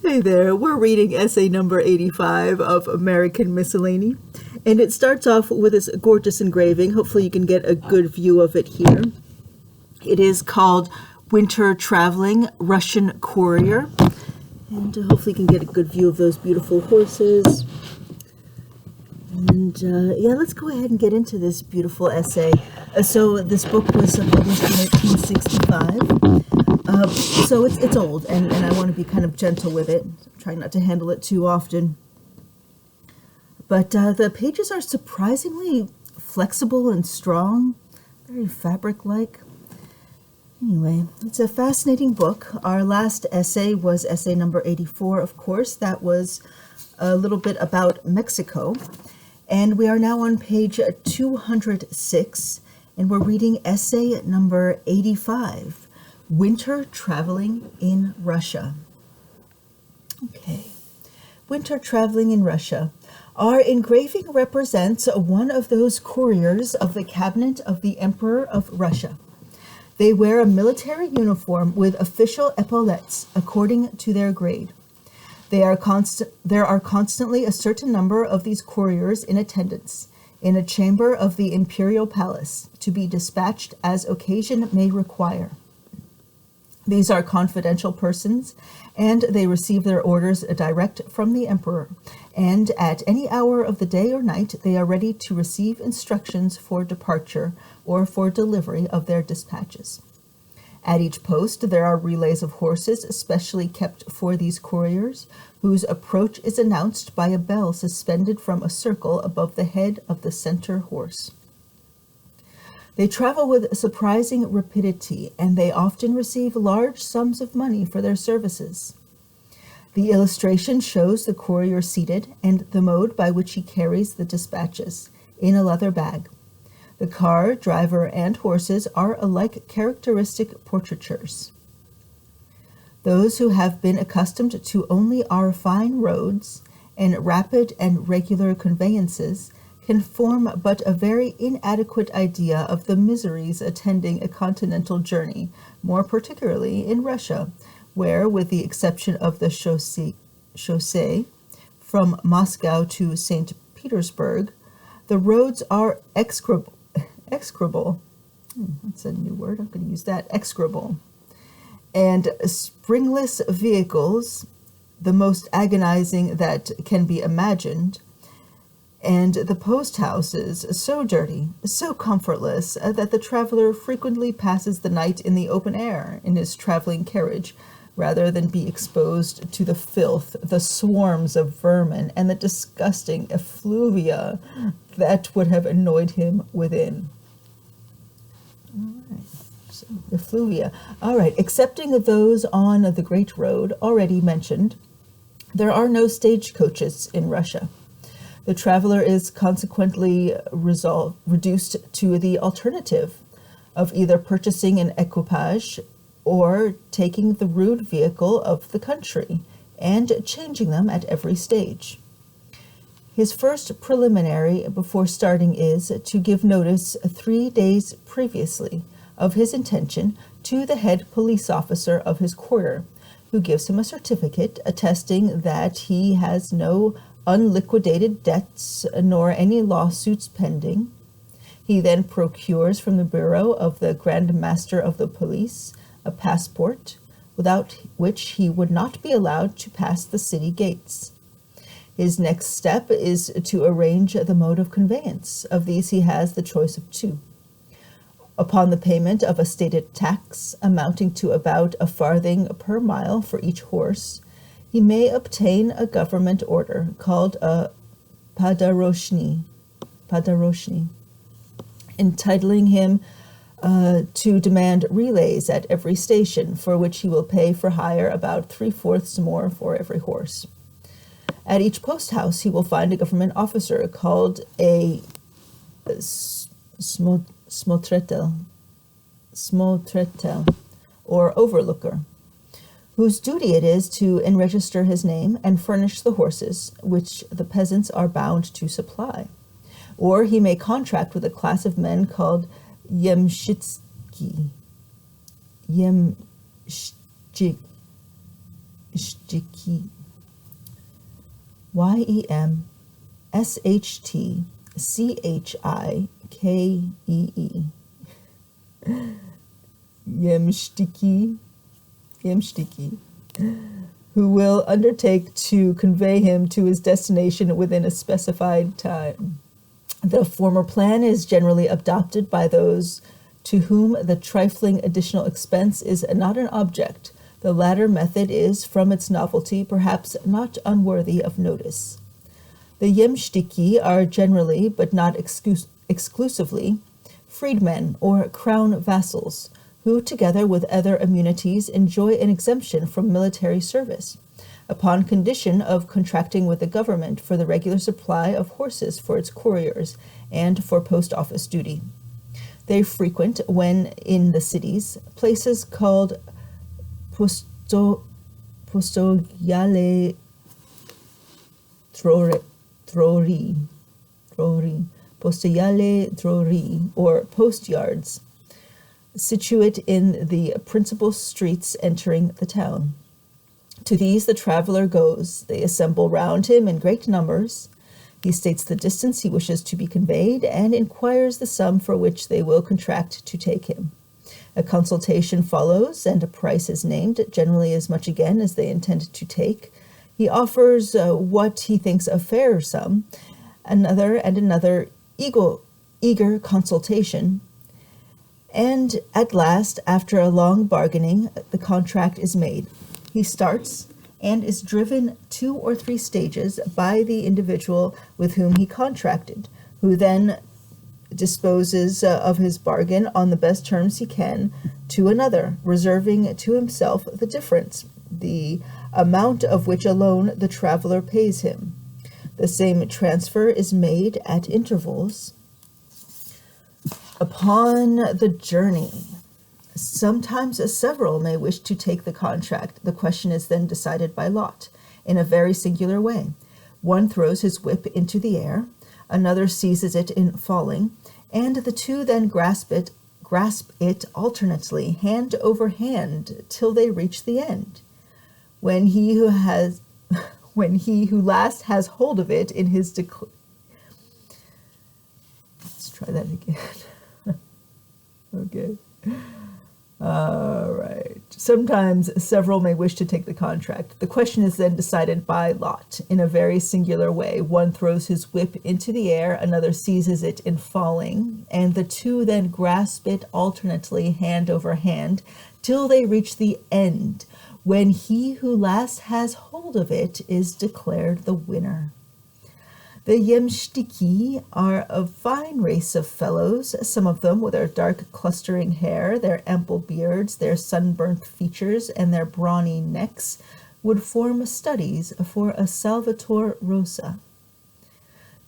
Hey there, we're reading essay number 85 of American Miscellany, and it starts off with this gorgeous engraving. Hopefully you can get a good view of it here. It is called Winter Traveling Russian Courier, and hopefully you can get a good view of those beautiful horses. And yeah, let's go ahead and get into this beautiful essay. So this book was published in 1865. So it's old, and I want to be kind of gentle with it, trying not to handle it too often. But the pages are surprisingly flexible and strong, very fabric-like. Anyway, it's a fascinating book. Our last essay was essay number 84, of course. That was a little bit about Mexico. And we are now on page 206, and we're reading essay number 85, Winter Traveling in Russia. Okay, Winter Traveling in Russia. Our engraving represents one of those couriers of the cabinet of the Emperor of Russia. They wear a military uniform with official epaulettes according to their grade. There are constantly a certain number of these couriers in attendance in a chamber of the imperial palace to be dispatched as occasion may require. These are confidential persons, and they receive their orders direct from the emperor, and at any hour of the day or night they are ready to receive instructions for departure or for delivery of their dispatches. At each post there are relays of horses specially kept for these couriers, whose approach is announced by a bell suspended from a circle above the head of the center horse. They travel with surprising rapidity, and they often receive large sums of money for their services. The illustration shows the courier seated and the mode by which he carries the dispatches, in a leather bag. The car, driver, and horses are alike characteristic portraitures. Those who have been accustomed to only our fine roads and rapid and regular conveyances can form but a very inadequate idea of the miseries attending a continental journey, more particularly in Russia, where, with the exception of the chaussee from Moscow to St. Petersburg, the roads are execrable. That's a new word. I'm going to use that. Execrable. And springless vehicles, the most agonizing that can be imagined, and the post houses so dirty, so comfortless, that the traveler frequently passes the night in the open air in his traveling carriage, rather than be exposed to the filth, the swarms of vermin, and the disgusting effluvia that would have annoyed him within. All right, so effluvia. All right, excepting those on the Great Road already mentioned, there are no stagecoaches in Russia. The traveler is consequently reduced to the alternative of either purchasing an equipage or taking the rude vehicle of the country and changing them at every stage. His first preliminary before starting is to give notice 3 days previously of his intention to the head police officer of his quarter, who gives him a certificate attesting that he has no unliquidated debts nor any lawsuits pending. He then procures from the bureau of the Grand Master of the Police a passport, without which he would not be allowed to pass the city gates. His next step is to arrange the mode of conveyance. Of these he has the choice of 2. Upon the payment of a stated tax amounting to about a farthing per mile for each horse, he may obtain a government order called a padaroshny, entitling him to demand relays at every station, for which he will pay for hire about 3/4 more for every horse. At each post house he will find a government officer called a smotretel, or overlooker, whose duty it is to enregister his name and furnish the horses, which the peasants are bound to supply. Or he may contract with a class of men called yemshchiki, Yemshtiki. Yemshtchikee. Yemshtiki, who will undertake to convey him to his destination within a specified time. The former plan is generally adopted by those to whom the trifling additional expense is not an object. The latter method is, from its novelty, perhaps not unworthy of notice. The Yemshtiki are generally, but not exclusively, freedmen or crown vassals, who, together with other immunities, enjoy an exemption from military service, upon condition of contracting with the government for the regular supply of horses for its couriers and for post office duty. They frequent, when in the cities, places called postoyale drori, or post yards, situate in the principal streets entering the town. To these the traveler goes. They assemble round him in great numbers. He states the distance he wishes to be conveyed, and inquires the sum for which they will contract to take him. A consultation follows, and a price is named, generally as much again as they intend to take. He offers what he thinks a fair sum, another eager consultation, and at last, after a long bargaining, the contract is made. He starts and is driven 2 or 3 stages by the individual with whom he contracted, who then disposes of his bargain on the best terms he can to another, reserving to himself the difference, the amount of which alone the traveler pays him. The same transfer is made at intervals upon the journey. Sometimes several may wish to take the contract. The question is then decided by lot, in a very singular way. One throws his whip into the air, another seizes it in falling, and the two then grasp it alternately, hand over hand, till they reach the end. When he who last has hold of it in his let's try that again. Okay. All right. Sometimes several may wish to take the contract. The question is then decided by lot, in a very singular way. One throws his whip into the air, another seizes it in falling, and the two then grasp it alternately, hand over hand, till they reach the end, when he who last has hold of it is declared the winner. The Yemshtiki are a fine race of fellows, some of them with their dark clustering hair, their ample beards, their sunburnt features, and their brawny necks, would form studies for a Salvator Rosa.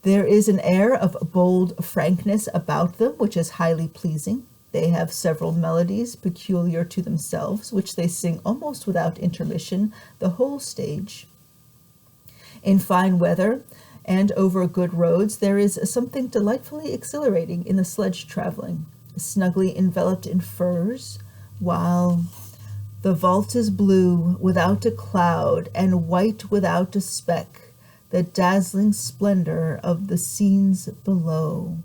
There is an air of bold frankness about them which is highly pleasing. They have several melodies peculiar to themselves, which they sing almost without intermission the whole stage. In fine weather, and over good roads, there is something delightfully exhilarating in the sledge traveling, snugly enveloped in furs, while the vault is blue without a cloud and white without a speck, the dazzling splendor of the scenes below.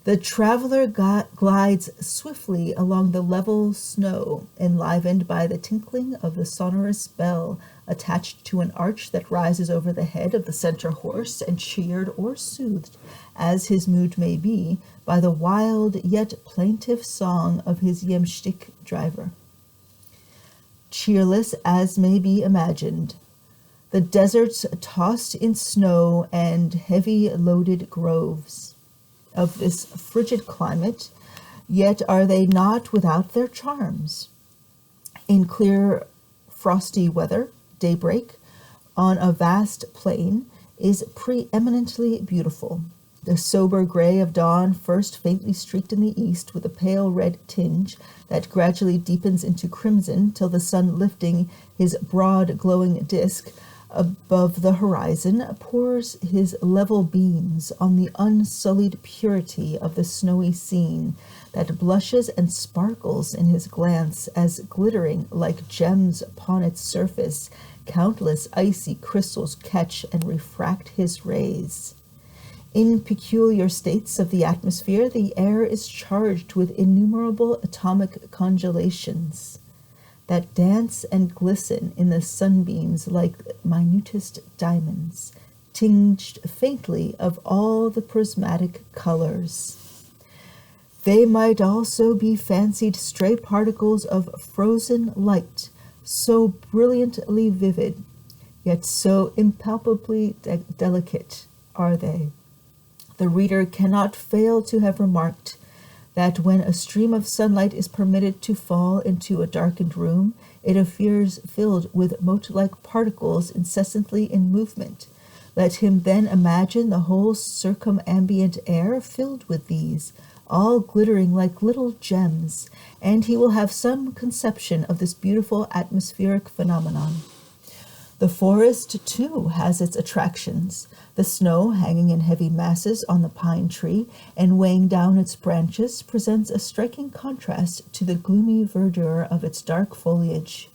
The traveler glides swiftly along the level snow, enlivened by the tinkling of the sonorous bell attached to an arch that rises over the head of the center horse, and cheered or soothed, as his mood may be, by the wild yet plaintive song of his yemshtik driver. Cheerless as may be imagined, the deserts tossed in snow and heavy loaded groves of this frigid climate, yet are they not without their charms. In clear frosty weather, daybreak on a vast plain is preeminently beautiful. The sober gray of dawn, first faintly streaked in the east with a pale red tinge that gradually deepens into crimson till the sun, lifting his broad glowing disk above the horizon, pours his level beams on the unsullied purity of the snowy scene, that blushes and sparkles in his glance, as glittering like gems upon its surface, countless icy crystals catch and refract his rays. In peculiar states of the atmosphere, the air is charged with innumerable atomic congealations that dance and glisten in the sunbeams like minutest diamonds, tinged faintly of all the prismatic colors. They might also be fancied stray particles of frozen light, so brilliantly vivid, yet so impalpably delicate are they. The reader cannot fail to have remarked that when a stream of sunlight is permitted to fall into a darkened room, it appears filled with mote-like particles incessantly in movement. Let him then imagine the whole circumambient air filled with these, all glittering like little gems, and he will have some conception of this beautiful atmospheric phenomenon. The forest, too, has its attractions. The snow, hanging in heavy masses on the pine tree and weighing down its branches, presents a striking contrast to the gloomy verdure of its dark foliage.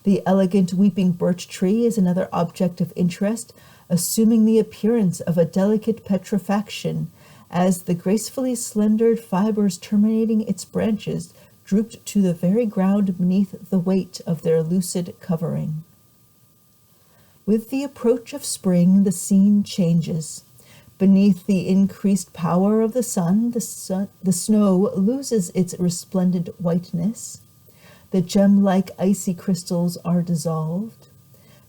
The elegant weeping birch tree is another object of interest, assuming the appearance of a delicate petrifaction, as the gracefully slendered fibers terminating its branches drooped to the very ground beneath the weight of their lucid covering. With the approach of spring, the scene changes. Beneath the increased power of the sun, the snow loses its resplendent whiteness. The gem-like icy crystals are dissolved.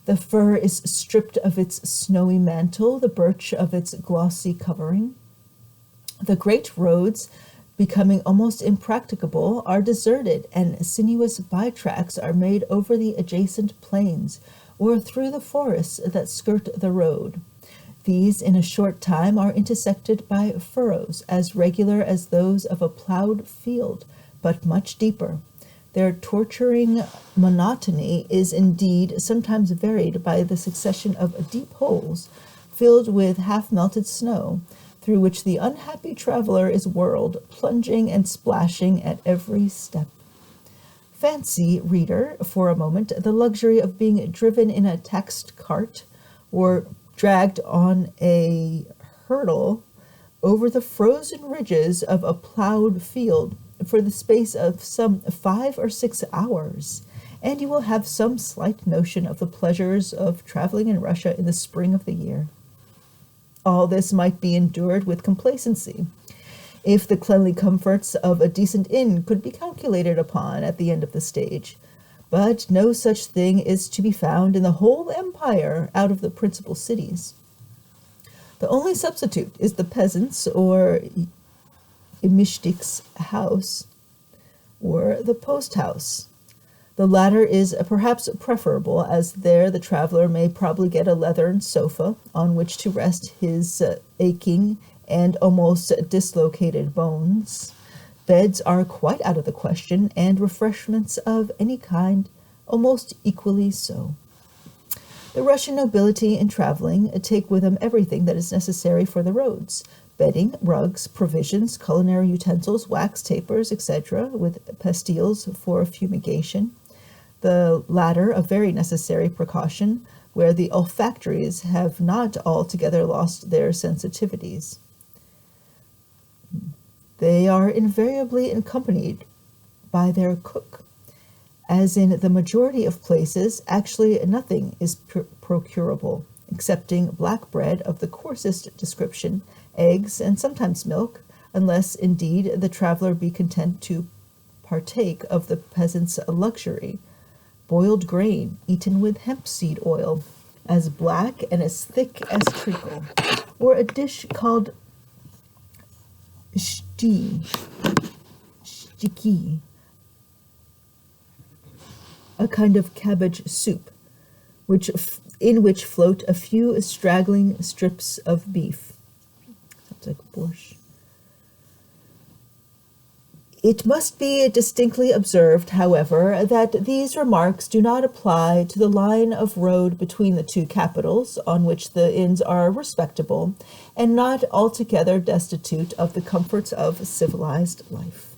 The fir is stripped of its snowy mantle, the birch of its glossy covering. The great roads, becoming almost impracticable, are deserted, and sinuous by-tracks are made over the adjacent plains, or through the forests that skirt the road. These, in a short time, are intersected by furrows as regular as those of a plowed field, but much deeper. Their torturing monotony is indeed sometimes varied by the succession of deep holes filled with half-melted snow, through which the unhappy traveler is whirled, plunging and splashing at every step. Fancy, reader, for a moment, the luxury of being driven in a taxed cart or dragged on a hurdle over the frozen ridges of a plowed field for the space of some 5 or 6 hours, and you will have some slight notion of the pleasures of traveling in Russia in the spring of the year. All this might be endured with complacency, if the cleanly comforts of a decent inn could be calculated upon at the end of the stage. But no such thing is to be found in the whole empire out of the principal cities. The only substitute is the peasant's or imishtik's house, or the post-house. The latter is perhaps preferable, as there the traveler may probably get a leathern sofa on which to rest his aching and almost dislocated bones. Beds are quite out of the question, and refreshments of any kind almost equally so. The Russian nobility in traveling take with them everything that is necessary for the roads: bedding, rugs, provisions, culinary utensils, wax tapers, etc., with pastilles for fumigation. The latter a very necessary precaution, where the olfactories have not altogether lost their sensitivities. They are invariably accompanied by their cook. As in the majority of places, actually nothing is procurable, excepting black bread of the coarsest description, eggs, and sometimes milk, unless, indeed, the traveler be content to partake of the peasant's luxury, boiled grain, eaten with hemp seed oil, as black and as thick as treacle, or a dish called shtiki, a kind of cabbage soup, in which float a few straggling strips of beef. Sounds like borscht. It must be distinctly observed, however, that these remarks do not apply to the line of road between the two capitals, on which the inns are respectable, and not altogether destitute of the comforts of civilized life.